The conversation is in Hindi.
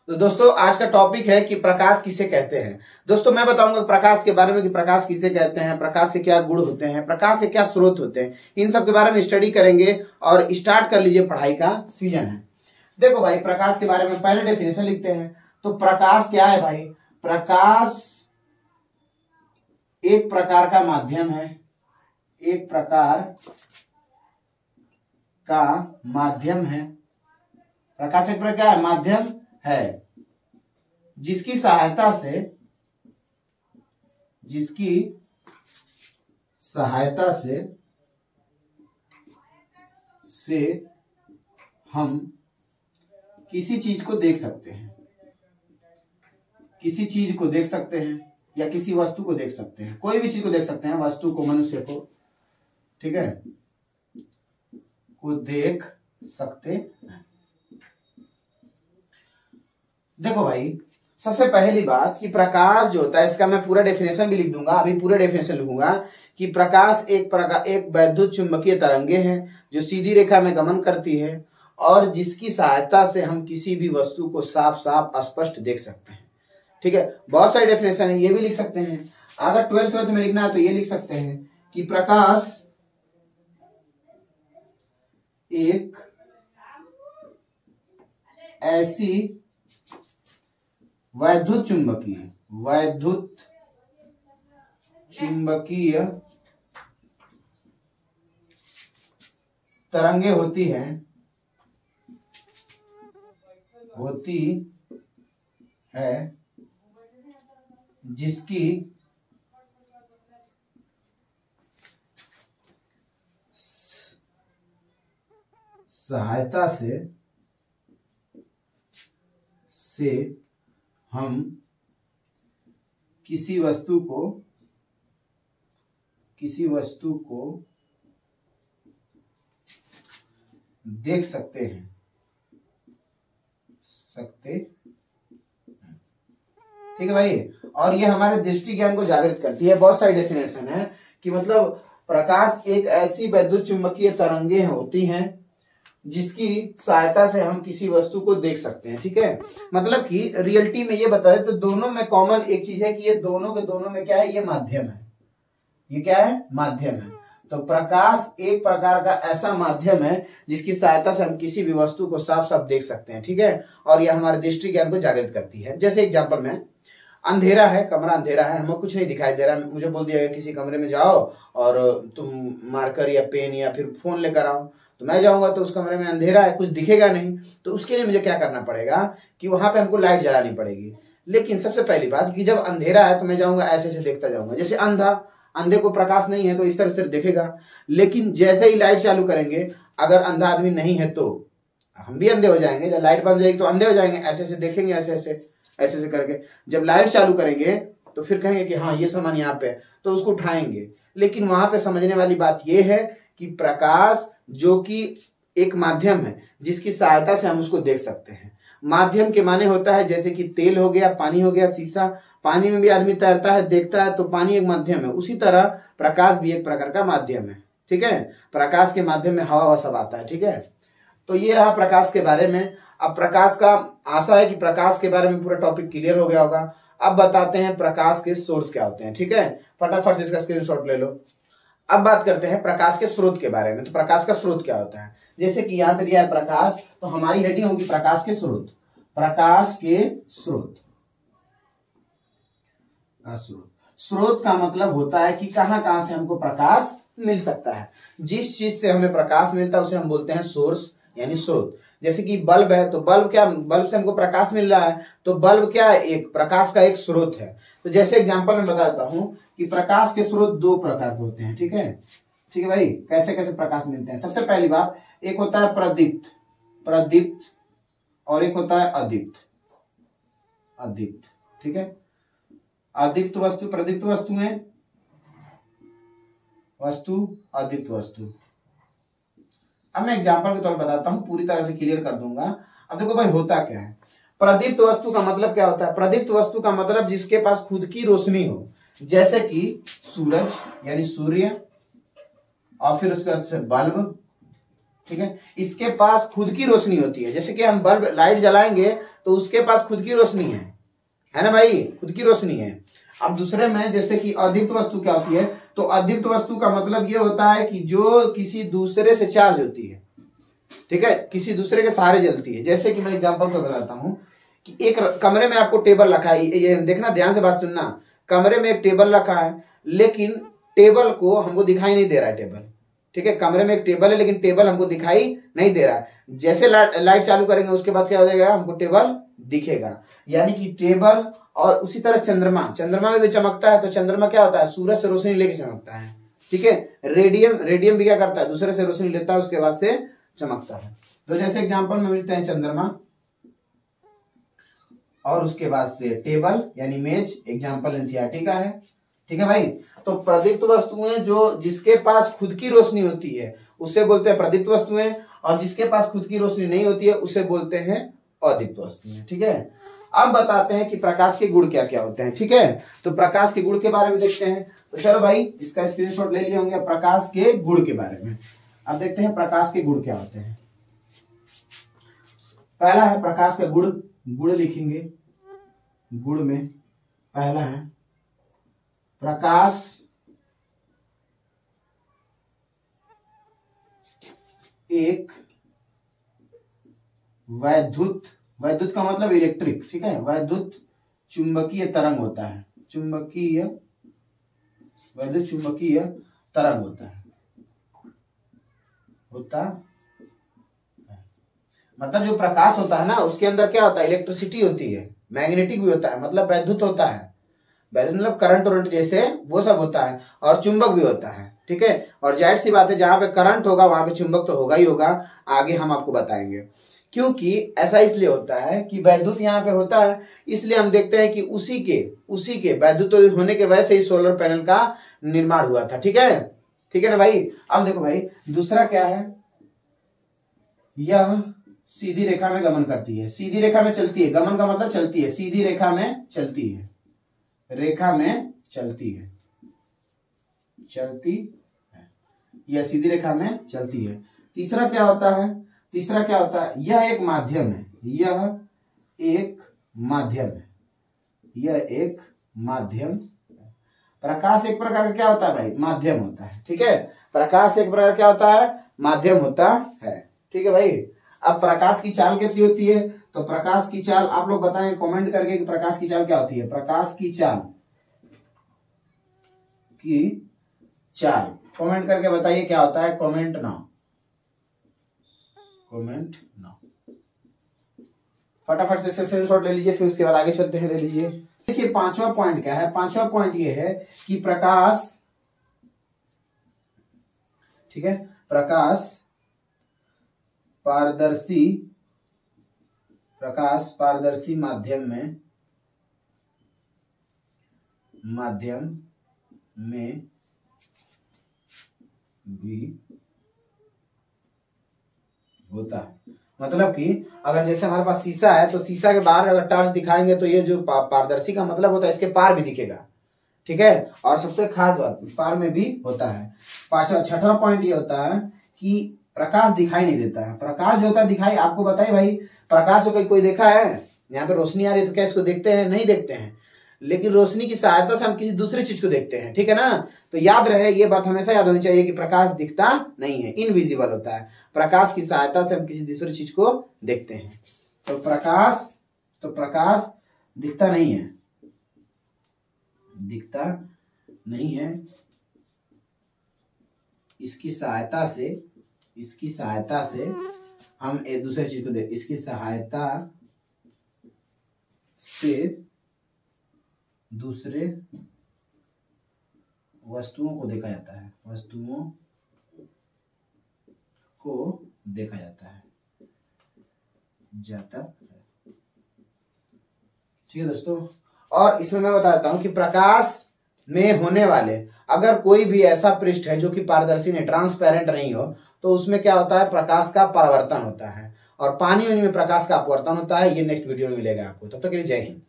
तो दोस्तों आज का टॉपिक है कि प्रकाश किसे कहते हैं। दोस्तों मैं बताऊंगा प्रकाश के बारे में कि प्रकाश किसे कहते हैं, प्रकाश के क्या गुण होते हैं, प्रकाश के क्या स्रोत होते हैं, इन सब के बारे में स्टडी करेंगे। और स्टार्ट कर लीजिए, पढ़ाई का सीजन है। देखो भाई, प्रकाश के बारे में पहले डेफिनेशन लिखते हैं। तो प्रकाश क्या है भाई? प्रकाश एक प्रकार का माध्यम है, एक प्रकार का माध्यम है। प्रकाश एक प्रकार का माध्यम है जिसकी सहायता से हम किसी चीज को देख सकते हैं, किसी चीज को देख सकते हैं या किसी वस्तु को देख सकते हैं। कोई भी चीज को देख सकते हैं, वस्तु को, मनुष्य को, ठीक है, को देख सकते हैं। देखो भाई, सबसे पहली बात कि प्रकाश जो होता है, इसका मैं पूरा डेफिनेशन भी लिख दूंगा, अभी पूरा डेफिनेशन लिखूंगा कि प्रकाश एक वैद्युत चुंबकीय तरंगे हैं जो सीधी रेखा में गमन करती है और जिसकी सहायता से हम किसी भी वस्तु को साफ साफ स्पष्ट देख सकते हैं। ठीक है, बहुत सारे डेफिनेशन है, ये भी लिख सकते हैं। अगर 12th में लिखना है तो ये लिख सकते हैं कि प्रकाश एक ऐसी वैद्युत चुंबकीय तरंगे होती है जिसकी सहायता से हम किसी वस्तु को देख सकते हैं। ठीक है भाई, और ये हमारे दृष्टि ज्ञान को जागृत करती है। बहुत सारी डेफिनेशन है कि मतलब प्रकाश एक ऐसी वैद्युत चुंबकीय तरंगे होती हैं जिसकी सहायता से हम किसी वस्तु को देख सकते हैं। ठीक है, मतलब कि रियलिटी में ये बता दें तो दोनों में कॉमन एक चीज है कि ये दोनों के दोनों में क्या है, ये माध्यम है। ये क्या है? माध्यम है। तो प्रकाश एक प्रकार का ऐसा माध्यम है जिसकी सहायता से हम किसी भी वस्तु को साफ साफ देख सकते हैं। ठीक है, और यह हमारे दृष्टि ज्ञान को जागृत करती है। जैसे एग्जाम्पल में, अंधेरा है, कमरा अंधेरा है, हमें कुछ नहीं दिखाई दे रहा है, मुझे बोल दिया गया किसी कमरे में जाओ और तुम मार्कर या पेन या फिर फोन लेकर आओ, तो मैं जाऊंगा तो उस कमरे में अंधेरा है, कुछ दिखेगा नहीं। तो उसके लिए मुझे क्या करना पड़ेगा कि वहां पे हमको लाइट जलानी पड़ेगी। लेकिन सबसे पहली बात कि जब अंधेरा है तो मैं जाऊंगा ऐसे ऐसे देखता जाऊंगा। जैसे अंधे को प्रकाश नहीं है तो इस तरह से देखेगा, लेकिन जैसे ही लाइट चालू करेंगे, अगर अंधा आदमी नहीं है तो हम भी अंधे हो जाएंगे। जब लाइट बंद हो जाएगी तो अंधे हो जाएंगे, ऐसे ऐसे देखेंगे, ऐसे ऐसे करके। जब लाइट चालू करेंगे तो फिर कहेंगे कि हाँ ये सामान यहाँ पे है, तो उसको उठाएंगे। लेकिन वहां पे समझने वाली बात यह है कि प्रकाश जो कि एक माध्यम है जिसकी सहायता से हम उसको देख सकते हैं। माध्यम के माने होता है जैसे कि तेल हो गया, पानी हो गया, शीशा, पानी में भी आदमी तैरता है, देखता है, तो पानी एक माध्यम है। उसी तरह प्रकाश भी एक प्रकार का माध्यम है। ठीक है, प्रकाश के माध्यम में हवा सब आता है। ठीक है, तो ये रहा प्रकाश के बारे में। अब प्रकाश का आशा है कि प्रकाश के बारे में पूरा टॉपिक क्लियर हो गया होगा। अब बताते हैं प्रकाश के सोर्स क्या होते हैं। ठीक है, फटाफट से इसका स्क्रीनशॉट ले लो। अब बात करते हैं प्रकाश के स्रोत के बारे में। तो प्रकाश का स्रोत क्या होता है? जैसे कि याद दिया है प्रकाश, तो हमारी हेडिंग होगी प्रकाश के स्रोत। प्रकाश के स्रोत स्रोत का मतलब होता है कि कहां कहां से हमको प्रकाश मिल सकता है। जिस चीज से हमें प्रकाश मिलता है उसे हम बोलते हैं सोर्स यानी स्रोत। जैसे कि बल्ब है, तो बल्ब से हमको प्रकाश मिल रहा है, तो बल्ब क्या है? एक प्रकाश का एक स्रोत है। तो जैसे एग्जांपल में बताता हूं कि प्रकाश के स्रोत दो प्रकार के होते हैं। ठीक है भाई, कैसे कैसे प्रकाश मिलते हैं। सबसे पहली बात, एक होता है प्रदीप्त और एक होता है अदीप्त। ठीक है, अदीप्त वस्तु, प्रदीप्त वस्तुएं, अदीप्त वस्तु। अब मैं एग्जांपल के तौर पर बताता हूं, पूरी तरह से क्लियर कर दूंगा। अब देखो भाई, होता क्या है? प्रदीप्त वस्तु का मतलब क्या होता है? प्रदीप्त वस्तु का मतलब जिसके पास खुद की रोशनी हो, जैसे कि सूरज यानी सूर्य, और फिर उसके बाद से बल्ब, ठीक है। इसके पास खुद की रोशनी होती है, जैसे कि हम बल्ब लाइट जलाएंगे तो उसके पास खुद की रोशनी है ना भाई, खुद की रोशनी है। अब दूसरे में जैसे कि अदीप्त वस्तु क्या होती है, तो अदीप्त वस्तु का मतलब ये होता है कि जो किसी दूसरे से चार्ज होती है, ठीक है, किसी दूसरे के सहारे जलती है। जैसे कि मैं एग्जांपल को बताता हूं कि एक कमरे में आपको टेबल रखा है, ये देखना, ध्यान से बात सुनना। कमरे में एक टेबल रखा है, लेकिन टेबल को हमको दिखाई नहीं दे रहा है टेबल, ठीक है। कमरे में एक टेबल है लेकिन टेबल हमको दिखाई नहीं दे रहा है। जैसे लाइट चालू करेंगे उसके बाद क्या हो जाएगा, हमको टेबल दिखेगा। यानी कि टेबल, और उसी तरह चंद्रमा में भी चमकता है। तो चंद्रमा क्या होता है, सूरज से रोशनी लेके चमकता है, ठीक है। रेडियम भी क्या करता है, दूसरे से रोशनी लेता है, उसके बाद से चमकता है। तो जैसे एग्जांपल में मिलते हैं चंद्रमा और उसके बाद से टेबल यानी मेज, एग्जांपल एनसीईआरटी का है, ठीक है भाई। तो प्रदीप्त वस्तुएं जो जिसके पास खुद की रोशनी होती है उसे बोलते हैं प्रदीप्त वस्तुएं, और जिसके पास खुद की रोशनी नहीं होती है उसे बोलते हैं अदीप्त वस्तुएं, ठीक है। अब बताते हैं कि प्रकाश के गुण क्या क्या होते हैं, ठीक है। तो प्रकाश के गुण के बारे में देखते हैं। तो चलो भाई इसका स्क्रीनशॉट ले लिए होंगे प्रकाश के गुण के बारे में। अब देखते हैं प्रकाश के गुण क्या होते हैं। पहला है प्रकाश का गुण, गुण लिखेंगे। गुण में पहला है प्रकाश एक वैद्युत का मतलब इलेक्ट्रिक, ठीक है, वैद्युत चुंबकीय तरंग होता है। वैद्युत चुंबकीय तरंग होता है मतलब जो प्रकाश होता है ना उसके अंदर क्या होता है, इलेक्ट्रिसिटी होती है, मैग्नेटिक भी होता है, मतलब वैद्युत होता है। वैद्युत मतलब करंट जैसे वो सब होता है, और चुंबक भी होता है, ठीक है। और जाहिर सी बात है जहां पे करंट होगा वहां पे चुंबक तो होगा ही होगा, आगे हम आपको बताएंगे। क्योंकि ऐसा इसलिए होता है कि वैद्युत यहाँ पे होता है, इसलिए हम देखते हैं कि उसी के वैद्युत होने के वजह से ही सोलर पैनल का निर्माण हुआ था, ठीक है ना भाई। अब देखो भाई दूसरा क्या है, यह सीधी रेखा में गमन करती है, सीधी रेखा में चलती है। गमन का मतलब चलती है, सीधी रेखा में चलती है, यह सीधी रेखा में चलती है। तीसरा क्या होता है, यह एक माध्यम है, प्रकाश एक प्रकार का क्या होता है भाई, माध्यम होता है, ठीक है। प्रकाश एक प्रकार क्या होता है, माध्यम होता है, ठीक है भाई। अब प्रकाश की चाल कितनी होती है, तो प्रकाश की चाल आप लोग बताएं कमेंट करके कि प्रकाश की चाल क्या होती है। प्रकाश की चाल कमेंट करके बताइए क्या होता है, कमेंट नाउ। फटाफट से स्क्रीनशॉट ले लीजिए, फिर उसके बाद आगे चलते हैं, ले लीजिए। देखिए पांचवा पॉइंट क्या है, पांचवा पॉइंट ये है कि प्रकाश, ठीक है, प्रकाश पारदर्शी माध्यम में भी होता है। मतलब कि अगर जैसे हमारे पास शीशा है तो शीशा के बाहर अगर टॉर्च दिखाएंगे तो ये जो पारदर्शी का मतलब होता है इसके पार भी दिखेगा, ठीक है। और सबसे खास बात पार में भी होता है। छठवां पॉइंट ये होता है कि प्रकाश दिखाई नहीं देता है। प्रकाश जो होता है दिखाई, आपको बताइए भाई प्रकाश को कोई देखा है, यहाँ पे रोशनी आ रही है तो क्या इसको देखते हैं, नहीं देखते हैं। लेकिन रोशनी की सहायता से हम किसी दूसरी चीज को देखते हैं, ठीक है ना। तो याद रहे, ये बात हमेशा याद होनी चाहिए कि प्रकाश दिखता नहीं है, इनविजिबल होता है। प्रकाश की सहायता से हम किसी दूसरी चीज को देखते हैं। तो प्रकाश दिखता नहीं है, इसकी सहायता से हम एक दूसरे चीज को देख, इसकी सहायता से दूसरे वस्तुओं को देखा जाता है, ठीक है दोस्तों। और इसमें मैं बताता हूं कि प्रकाश में होने वाले अगर कोई भी ऐसा पृष्ठ है जो कि पारदर्शी नहीं, ट्रांसपेरेंट नहीं हो, तो उसमें क्या होता है, प्रकाश का परावर्तन होता है। और पानी में प्रकाश का अपवर्तन होता है। ये नेक्स्ट वीडियो में मिलेगा आपको, तब तक के लिए जय हिंद।